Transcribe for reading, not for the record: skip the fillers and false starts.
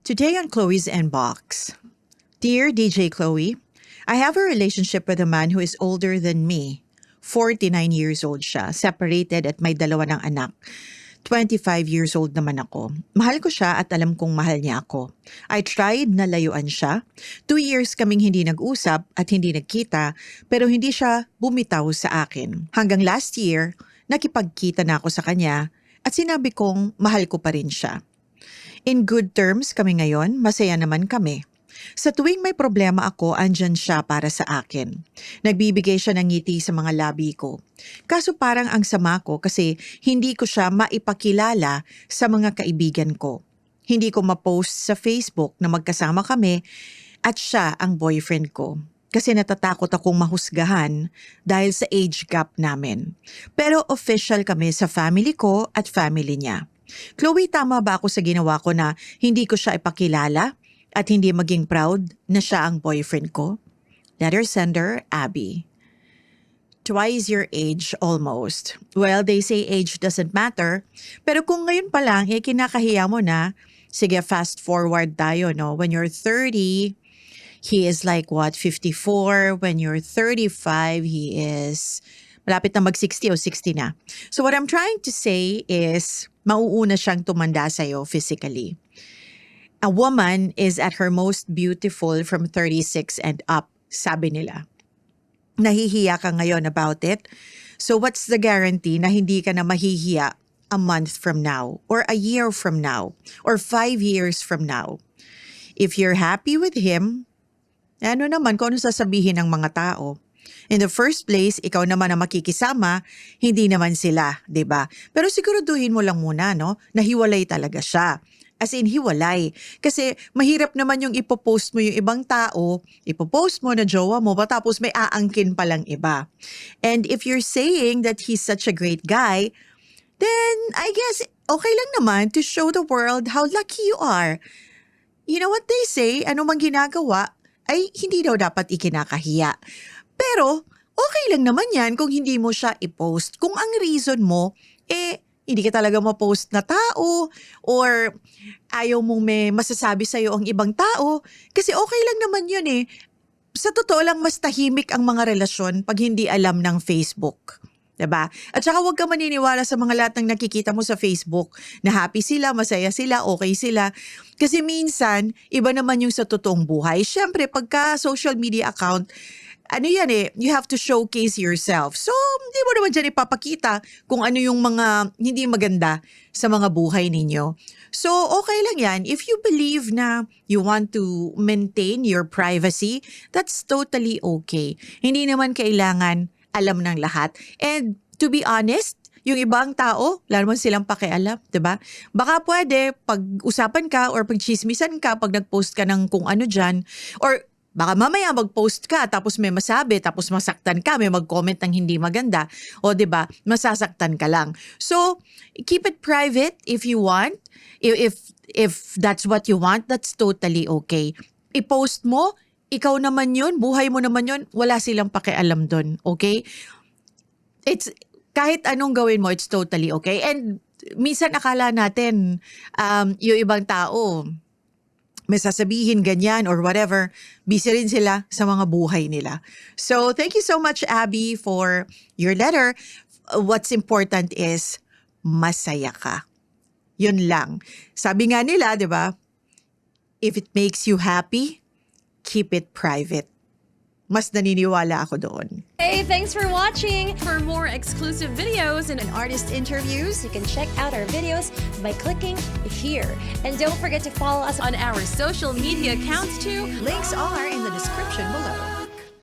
Today on Chloe's Inbox. Dear DJ Chloe, I have a relationship with a man who is older than me. 49 years old siya, separated at may dalawa ng anak. 25 years old naman ako. Mahal ko siya at alam kong mahal niya ako. I tried na layuan siya. 2 years kaming hindi nag-usap at hindi nagkita pero hindi siya bumitaw sa akin. Hanggang last year, nakipagkita na ako sa kanya at sinabi kong mahal ko pa rin siya. In good terms kami ngayon, masaya naman kami. Sa tuwing may problema ako, andyan siya para sa akin. Nagbibigay siya ng ngiti sa mga labi ko. Kaso parang ang sama ko kasi hindi ko siya maipakilala sa mga kaibigan ko. Hindi ko ma-post sa Facebook na magkasama kami at siya ang boyfriend ko. Kasi natatakot akong mahusgahan dahil sa age gap namin. Pero official kami sa family ko at family niya. Chloe, tama ba ako sa ginawa ko na hindi ko siya ipakilala at hindi maging proud na siya ang boyfriend ko? Letter sender, Abby. Twice your age almost. Well, they say age doesn't matter. Pero kung ngayon pa lang, kinakahiya mo na, sige, fast forward tayo, no? When you're 30, he is like what, 54? When you're 35, he is malapit na mag-60 o 60 na. So what I'm trying to say is, mauuna siyang tumanda sa'yo physically. A woman is at her most beautiful from 36 and up, sabi nila. Nahihiya ka ngayon about it. So what's the guarantee na hindi ka na mahihiya a month from now, or a year from now, or 5 years from now? If you're happy with him, ano naman kung ano sasabihin ng mga tao? In the first place, ikaw naman ang makikisama, hindi naman sila, 'di ba? Pero siguraduhin mo lang muna, no, na hiwalay talaga siya. As in, hiwalay. Kasi mahirap naman yung ipopost mo yung ibang tao, ipopost mo na jowa mo, tapos may aangkin palang iba. And if you're saying that he's such a great guy, then I guess okay lang naman to show the world how lucky you are. You know what they say, ano mang ginagawa, ay hindi daw dapat ikinakahiya. Pero okay lang naman yan kung hindi mo siya i-post. Kung ang reason mo, hindi ka talaga ma-post na tao or ayaw mong may masasabi sa'yo ang ibang tao. Kasi okay lang naman yun eh. Sa totoo lang, mas tahimik ang mga relasyon pag hindi alam ng Facebook. Diba? At saka huwag ka maniniwala sa mga lahat ng nakikita mo sa Facebook na happy sila, masaya sila, okay sila. Kasi minsan, iba naman yung sa totoong buhay. Siyempre, pagka social media account, ano yan you have to showcase yourself. So, hindi mo naman dyan ipapakita kung ano yung mga hindi maganda sa mga buhay ninyo. So, okay lang yan. If you believe na you want to maintain your privacy, that's totally okay. Hindi naman kailangan alam ng lahat. And to be honest, yung ibang tao, lalo mo silang pakialam, 'di ba? Baka pwede pag-usapan ka or pag-chismisan ka pag nag-post ka ng kung ano diyan, or baka mamaya mag-post ka tapos may masabi tapos masaktan ka, may mag-comment ng hindi maganda, o 'di ba? Masasaktan ka lang. So, keep it private if you want. If that's what you want, that's totally okay. I-post mo, ikaw naman 'yun, buhay mo naman 'yun, wala silang pakialam doon, okay? It's kahit anong gawin mo, it's totally okay. And minsan akala natin yung ibang tao may sasabihin ganyan or whatever, busy rin sila sa mga buhay nila. So, thank you so much, Abby, for your letter. What's important is masaya ka. Yun lang. Sabi nga nila, di ba, if it makes you happy, keep it private. Mas naniniwala ako doon. Hey, thanks for watching! For more exclusive videos and Artist interviews, you can check out our videos by clicking here. And don't forget to follow us on our social media accounts too. Links are in the description below.